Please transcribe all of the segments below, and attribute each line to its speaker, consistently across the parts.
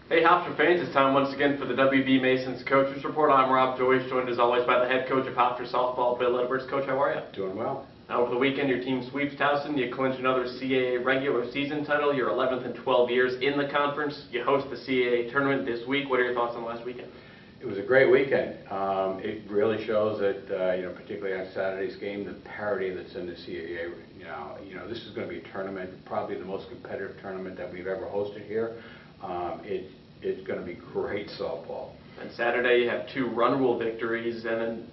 Speaker 1: Hey Hofstra fans, it's time once again for the WB Masons Coaches Report. I'm Rob Joyce, joined as always by the head coach of Hofstra Softball, Bill Edwards. Coach, how are you?
Speaker 2: Doing well.
Speaker 1: Now, over the weekend, your team sweeps Towson. You clinch another CAA regular season title, your 11th in 12 years in the conference. You host the CAA Tournament this week. What are your thoughts on last weekend?
Speaker 2: It was a great weekend. It really shows that, particularly on Saturday's game, the parity that's in the CAA. This is going to be a tournament, probably the most competitive tournament that we've ever hosted here. It's going to be great softball.
Speaker 1: And Saturday, you have 2 run rule victories, and then,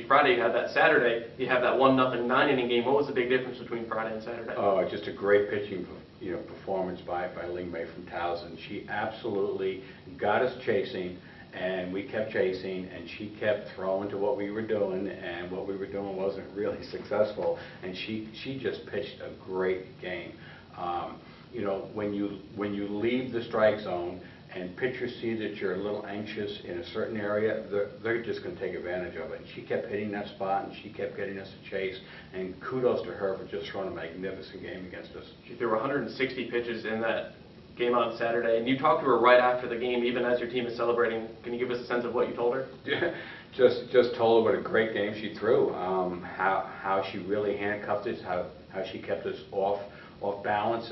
Speaker 1: Friday you had that. Saturday, you have that 1-0 9-inning game. What was the big difference between Friday and Saturday?
Speaker 2: Oh, just a great pitching, performance by Ling Mei from Towson. She absolutely got us chasing, and we kept chasing, and she kept throwing to what we were doing, and what we were doing wasn't really successful, and she just pitched a great game. When you leave the strike zone and pitchers see that you're a little anxious in a certain area, they're just going to take advantage of it. And she kept hitting that spot, and she kept getting us to chase, and kudos to her for just throwing a magnificent game against us.
Speaker 1: She threw 160 pitches in that game on Saturday, and you talked to her right after the game, even as your team is celebrating. Can you give us a sense of what you told her?
Speaker 2: Yeah, just told her what a great game she threw, how she really handcuffed us, how she kept us off balance.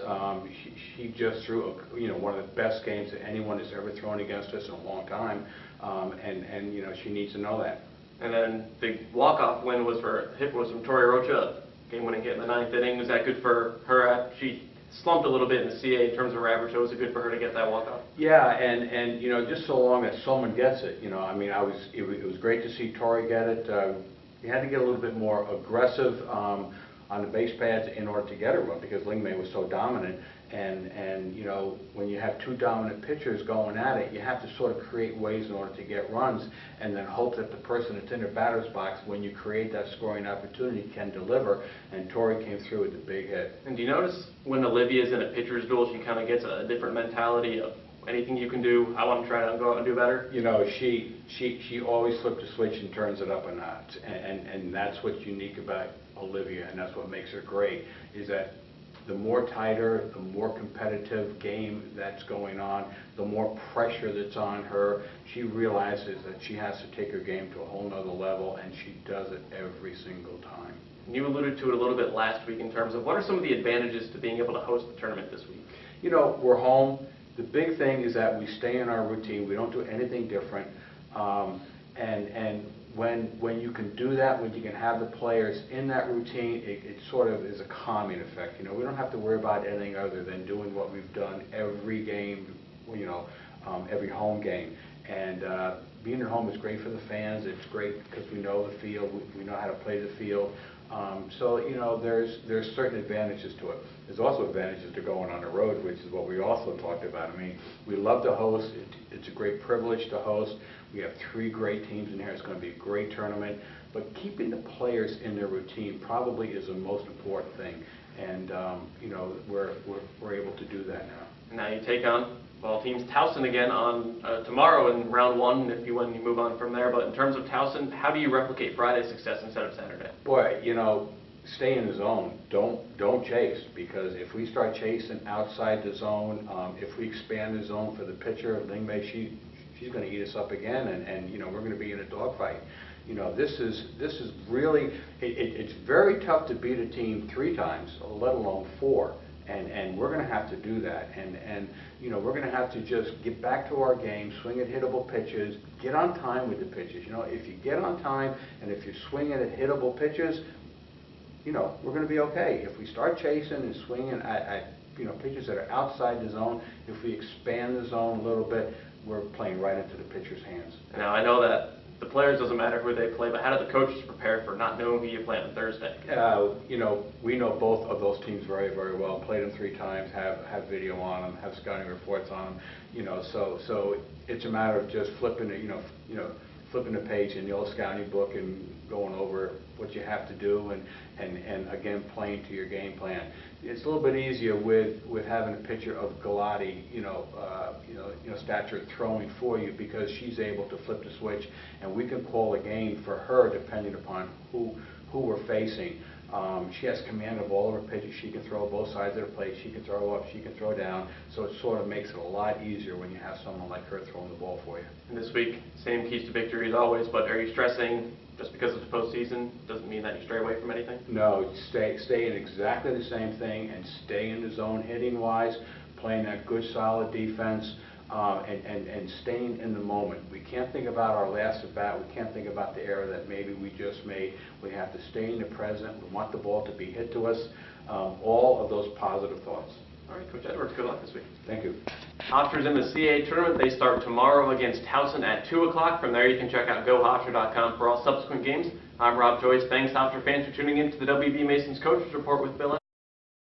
Speaker 2: She just threw one of the best games that anyone has ever thrown against us in a long time, and she needs to know that.
Speaker 1: And then the walk-off win was from Tori Rocha, game-winning hit in the 9th inning. Was that good for her? She slumped a little bit in the CA in terms of her average, so was it good for her to get that walk-off?
Speaker 2: Yeah, and just so long as someone gets it, it was great to see Tori get it. You had to get a little bit more aggressive on the base pads in order to get a run, because Ling Mei was so dominant, and when you have 2 dominant pitchers going at it, you have to sort of create ways in order to get runs, and then hope that the person that's in their batter's box, when you create that scoring opportunity, can deliver, and Tori came through with the big hit.
Speaker 1: And do you notice when Olivia's in a pitcher's duel, she kind of gets a different mentality of anything you can do, I want to try to go out and do better?
Speaker 2: She always flips the switch and turns it up a notch, and that's what's unique about Olivia, and that's what makes her great, is that the more tighter, the more competitive game that's going on, the more pressure that's on her, she realizes that she has to take her game to a whole nother level, and she does it every single time.
Speaker 1: You alluded to it a little bit last week in terms of what are some of the advantages to being able to host the tournament this week?
Speaker 2: We're home. The big thing is that we stay in our routine. We don't do anything different. And when you can do that, when you can have the players in that routine, it sort of is a calming effect. We don't have to worry about anything other than doing what we've done every game, every home game. And being at home is great for the fans. It's great because we know the field. We know how to play the field. There's certain advantages to it. There's also advantages to going on the road, which is what we also talked about. We love to host. It's a great privilege to host. We have 3 great teams in here. It's going to be a great tournament. But keeping the players in their routine probably is the most important thing. And we're able to do that now.
Speaker 1: Now you take on ball teams Towson again on tomorrow in round 1. If you win, you move on from there. But in terms of Towson, how do you replicate Friday's success instead of Saturday?
Speaker 2: Boy, stay in the zone. Don't chase, because if we start chasing outside the zone, if we expand the zone for the pitcher, Ling Mei, she's going to eat us up again, and we're going to be in a dogfight. This is really it's very tough to beat a team 3 times, let alone 4. And we're going to have to do that, and we're going to have to just get back to our game, swing at hittable pitches, get on time with the pitches. If you get on time and if you're swinging at hittable pitches, we're going to be okay. If we start chasing and swinging at pitches that are outside the zone, if we expand the zone a little bit, we're playing right into the pitcher's hands.
Speaker 1: Now I know that the players, doesn't matter who they play, but how do the coaches prepare for not knowing who you play on Thursday?
Speaker 2: We know both of those teams very, very well. Played them 3 times, have video on them, have scouting reports on them. So it's a matter of just flipping the page in the old scouting book and going over what you have to do, and again playing to your game plan. It's a little bit easier with having a pitcher of Galati, stature throwing for you, because she's able to flip the switch, and we can call a game for her depending upon who we're facing. She has command of all of her pitches. She can throw both sides of the plate. She can throw up, she can throw down. So it sort of makes it a lot easier when you have someone like her throwing the ball for you.
Speaker 1: And this week, same keys to victory as always, but are you stressing just because it's postseason doesn't mean that you stray away from anything?
Speaker 2: No, stay in exactly the same thing and stay in the zone hitting-wise, playing that good solid defense, and staying in the moment. We can't think about our last at bat. We can't think about the error that maybe we just made. We have to stay in the present. We want the ball to be hit to us. All of those positive thoughts.
Speaker 1: All right, Coach Edwards, good luck this week.
Speaker 2: Thank you.
Speaker 1: Hofstra's in the CAA Tournament. They start tomorrow against Towson at 2 o'clock. From there, you can check out GoHofstra.com for all subsequent games. I'm Rob Joyce. Thanks, Hofstra fans, for tuning in to the WB Mason's Coaches Report with Bill.